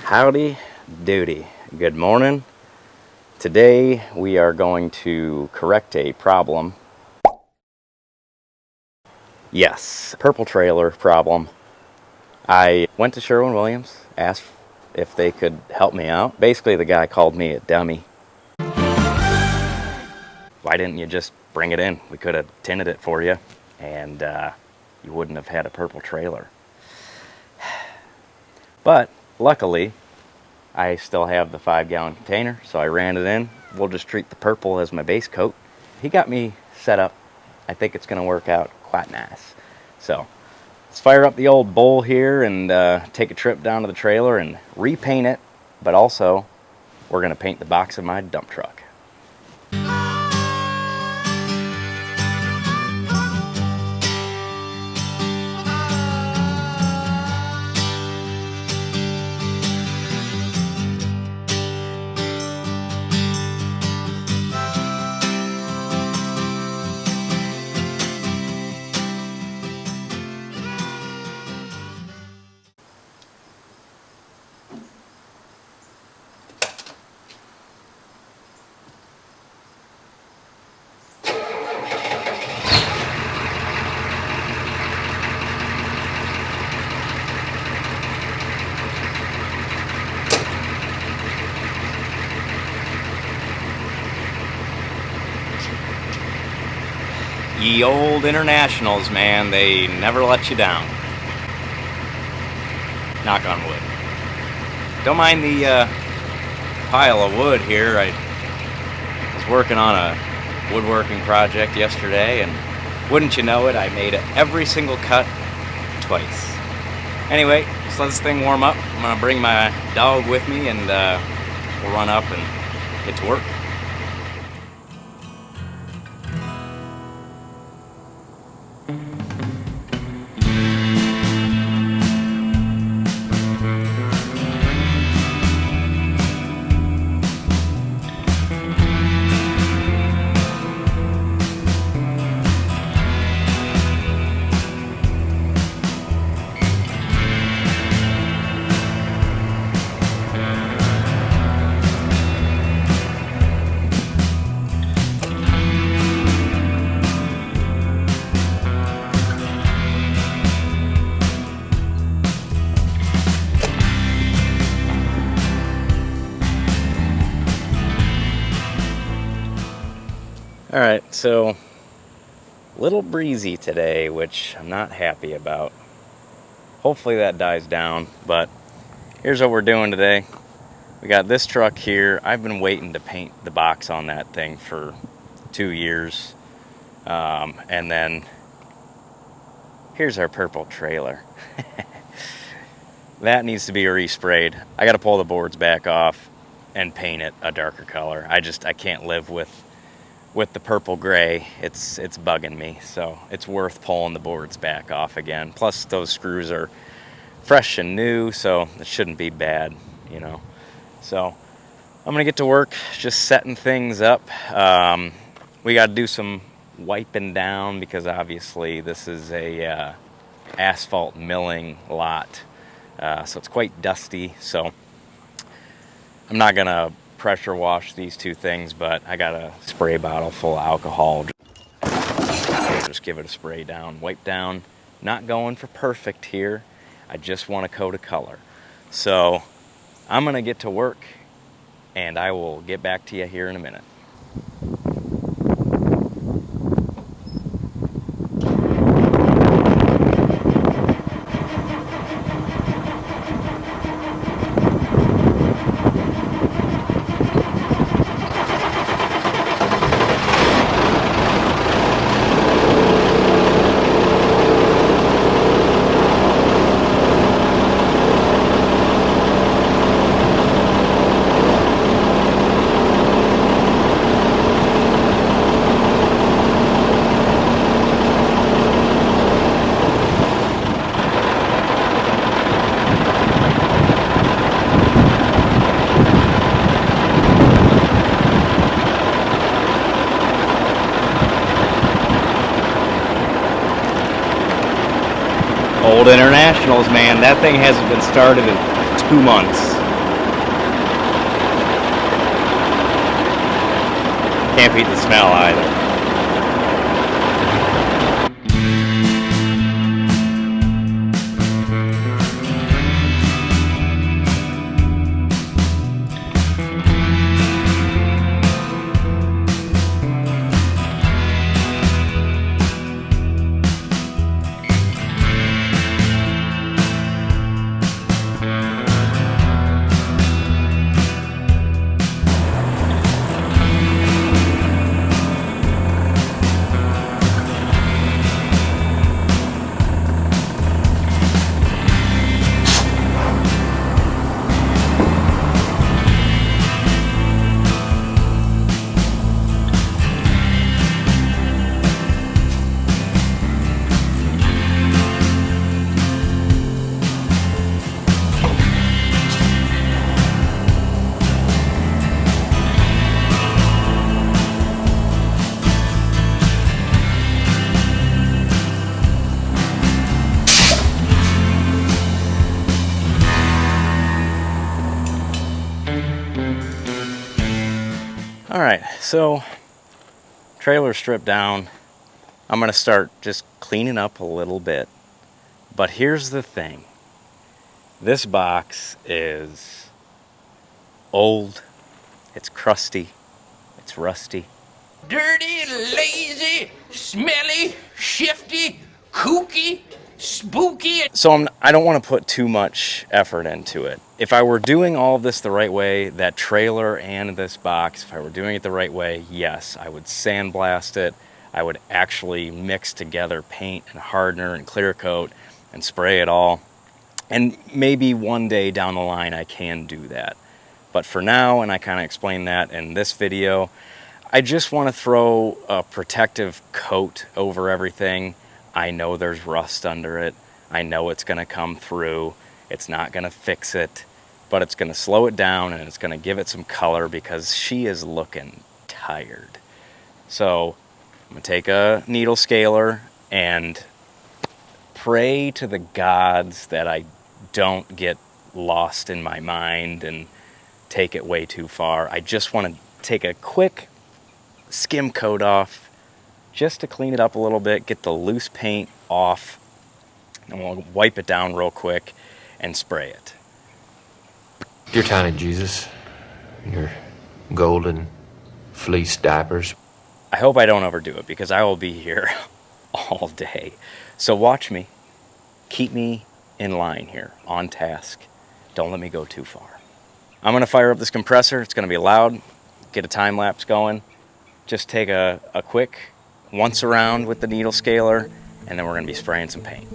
Howdy doody. Good morning. Today we are going to correct a problem. Yes, purple trailer problem. I went to Sherwin-Williams, asked if they could help me out. Basically, the guy called me a dummy. Why didn't you just bring it in? We could have tinted it for you, and you wouldn't have had a purple trailer. But luckily, I still have the 5-gallon container, so I ran it in. We'll just treat the purple as my base coat. He got me set up. I think it's going to work out quite nice. So let's fire up the old bowl here and take a trip down to the trailer and repaint it. But also, we're going to paint the box of my dump truck. Ye old internationals, man, they never let you down. Knock on wood. Don't mind the pile of wood here. I was working on a woodworking project yesterday, and wouldn't you know it, I made every single cut twice. Anyway, just let this thing warm up. I'm gonna bring my dog with me, and we'll run up and get to work. Alright, so a little breezy today, which I'm not happy about. Hopefully that dies down, but here's what we're doing today. We got this truck here. I've been waiting to paint the box on that thing for 2 years. And then here's our purple trailer. That needs to be resprayed. I got to pull the boards back off and paint it a darker color. I can't live with the purple gray. It's bugging me, so it's worth pulling the boards back off again. Plus those screws are fresh and new, so it shouldn't be bad, you know. So I'm gonna get to work just setting things up. We got to do some wiping down because obviously this is a asphalt milling lot, so it's quite dusty. So I'm not gonna pressure wash these two things, but I got a spray bottle full of alcohol. Just give it a spray down, wipe down. Not going for perfect here. I just want a coat of color. So I'm gonna get to work, and I will get back to you here in a minute. Old internationals, man. That thing hasn't been started in 2 months. Can't beat the smell either. All right, so trailer stripped down. I'm gonna start just cleaning up a little bit. But here's the thing. This box is old, it's crusty, it's rusty. Dirty, lazy, smelly, shifty, kooky, spooky. So I don't want to put too much effort into it. If I were doing all of this the right way, that trailer and this box, if I were doing it the right way, yes, I would sandblast it. I would actually mix together paint and hardener and clear coat and spray it all. And maybe one day down the line I can do that. But for now, and I kind of explained that in this video, I just want to throw a protective coat over everything. I know there's rust under it. I know it's going to come through. It's not going to fix it, but it's going to slow it down and it's going to give it some color because she is looking tired. So I'm going to take a needle scaler and pray to the gods that I don't get lost in my mind and take it way too far. I just want to take a quick skim coat off just to clean it up a little bit, get the loose paint off, and we'll wipe it down real quick and spray it. Your tiny Jesus, your golden fleece diapers. I hope I don't overdo it because I will be here all day. So watch me. Keep me in line here, on task. Don't let me go too far. I'm going to fire up this compressor. It's going to be loud. Get a time lapse going. Just take a quick once around with the needle scaler, and then we're going to be spraying some paint.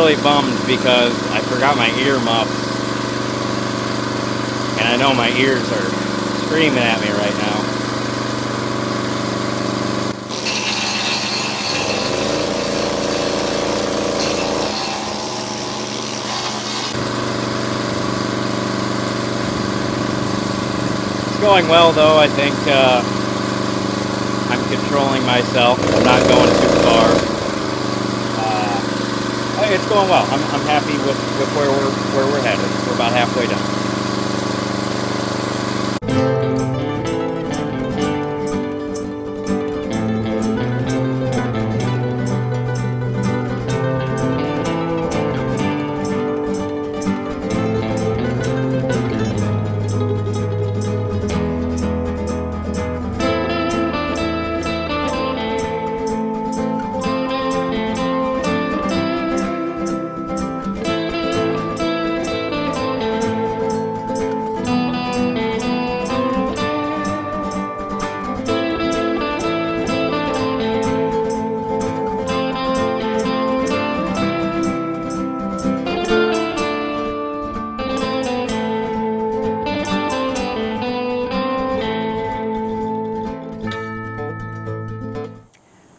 really bummed because I forgot my ear muffs. And I know my ears are screaming at me right now. It's going well though. I think I'm controlling myself. I'm not going too far. It's going well. I'm happy with where we're headed. We're about halfway done.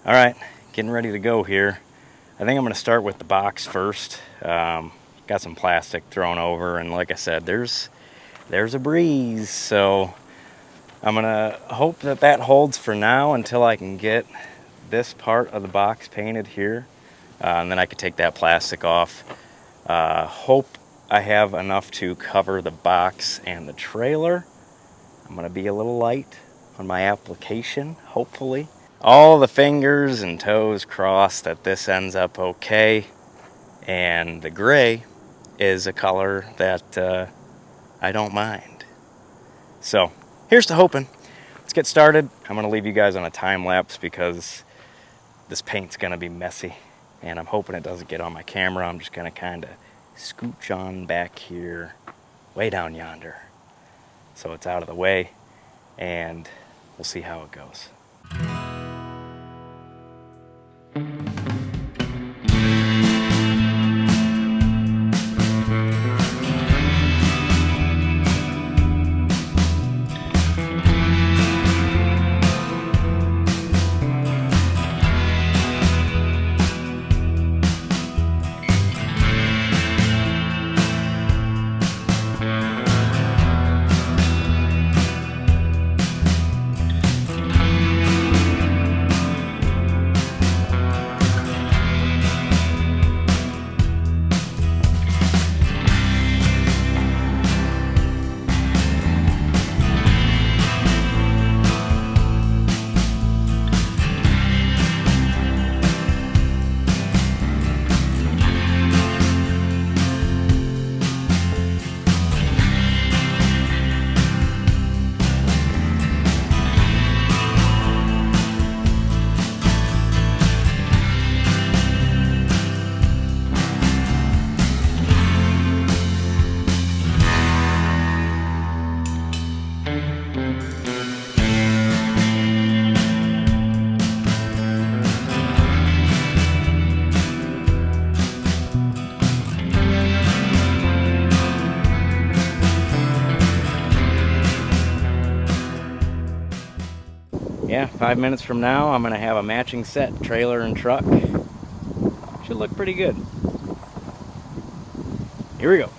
All right, getting ready to go here. I think I'm gonna start with the box first. Got some plastic thrown over, and like I said, there's a breeze, so I'm gonna hope that holds for now until I can get this part of the box painted here, and then I can take that plastic off. Hope I have enough to cover the box and the trailer. I'm gonna be a little light on my application, hopefully. All the fingers and toes crossed that this ends up okay, and the gray is a color that I don't mind. So here's to hoping. Let's get started. I'm gonna leave you guys on a time lapse because this paint's gonna be messy, and I'm hoping it doesn't get on my camera. I'm just gonna kind of scooch on back here, way down yonder, so it's out of the way, and we'll see how it goes. Yeah, 5 minutes from now, I'm gonna have a matching set, trailer and truck. Should look pretty good. Here we go.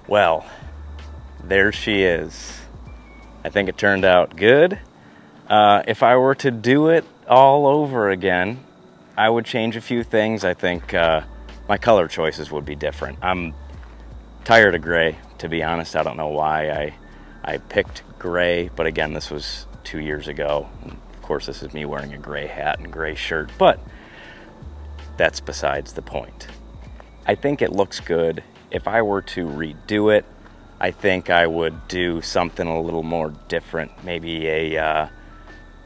Well, there she is. I think it turned out good. If I were to do it all over again, I would change a few things. I think my color choices would be different. I'm tired of gray, to be honest. I don't know why I picked gray, but again, this was 2 years ago. Of course, this is me wearing a gray hat and gray shirt, but that's besides the point. I think it looks good. If I were to redo it, I think I would do something a little more different. Maybe a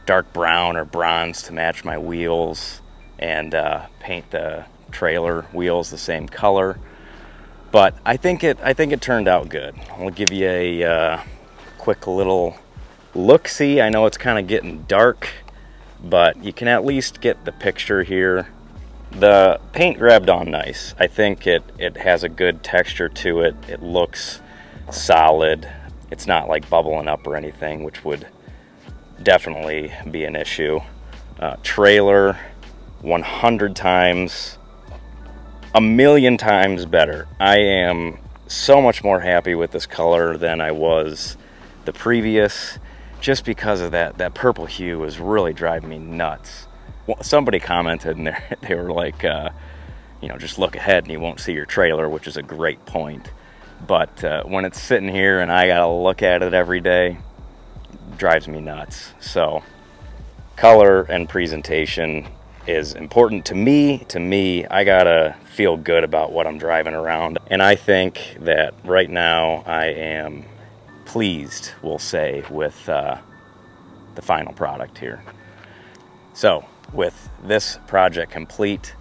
dark brown or bronze to match my wheels, and paint the trailer wheels the same color. But I think it turned out good. I'll give you a quick little look-see. I know it's kind of getting dark, but you can at least get the picture here. The paint grabbed on nice. I think it has a good texture to it. It looks solid. It's not like bubbling up or anything, which would definitely be an issue. Trailer, 100 times, a million times better. I am so much more happy with this color than I was the previous, just because of that purple hue is really driving me nuts. Well, somebody commented and they were like, you know, just look ahead and you won't see your trailer, which is a great point. But when it's sitting here and I gotta look at it every day, it drives me nuts. So color and presentation is important to me. I gotta feel good about what I'm driving around. And I think that right now I am pleased, we'll say, with the final product here. So with this project complete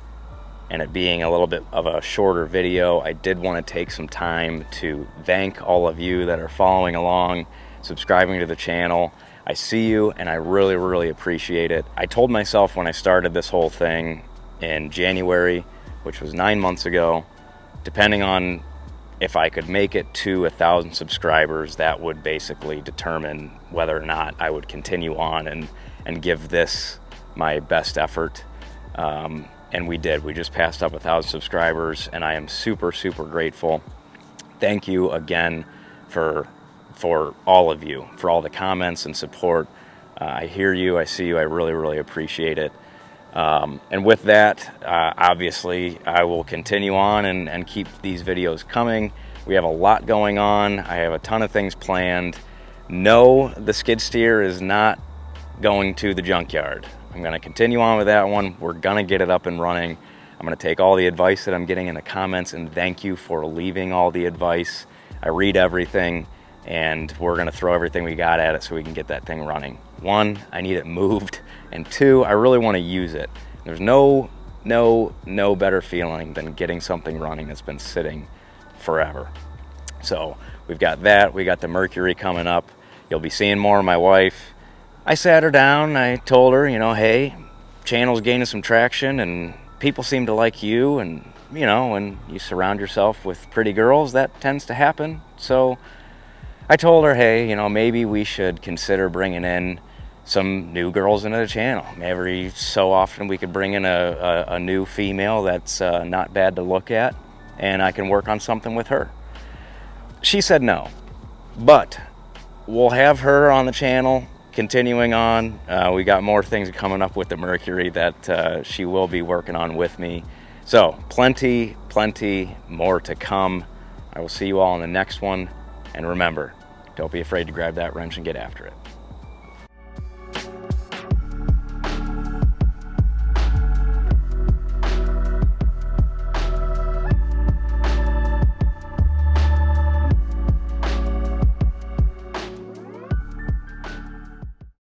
and it being a little bit of a shorter video, I did want to take some time to thank all of you that are following along, subscribing to the channel. I see you and I really, really appreciate it. I told myself when I started this whole thing in January, which was 9 months ago, depending on if I could make it to 1,000 subscribers, that would basically determine whether or not I would continue on and give this my best effort. And we did. We just passed up 1,000 subscribers, and I am super, super grateful. Thank you again for all of you, for all the comments and support. I hear you, I see you, I really, really appreciate it. And with that, obviously, I will continue on and keep these videos coming. We have a lot going on. I have a ton of things planned. No, the skid steer is not going to the junkyard. I'm gonna continue on with that one. We're gonna get it up and running. I'm gonna take all the advice that I'm getting in the comments, and thank you for leaving all the advice. I read everything, and we're gonna throw everything we got at it so we can get that thing running. One, I need it moved, and two, I really wanna use it. There's no better feeling than getting something running that's been sitting forever. So we've got that, we got the Mercury coming up. You'll be seeing more of my wife. I sat her down, I told her, you know, hey, channel's gaining some traction and people seem to like you, and you know, when you surround yourself with pretty girls, that tends to happen. So I told her, hey, you know, maybe we should consider bringing in some new girls into the channel. Every so often we could bring in a new female that's not bad to look at, and I can work on something with her. She said no, but we'll have her on the channel continuing on. We got more things coming up with the Mercury that she will be working on with me. So plenty more to come. I will see you all in the next one. And remember, don't be afraid to grab that wrench and get after it.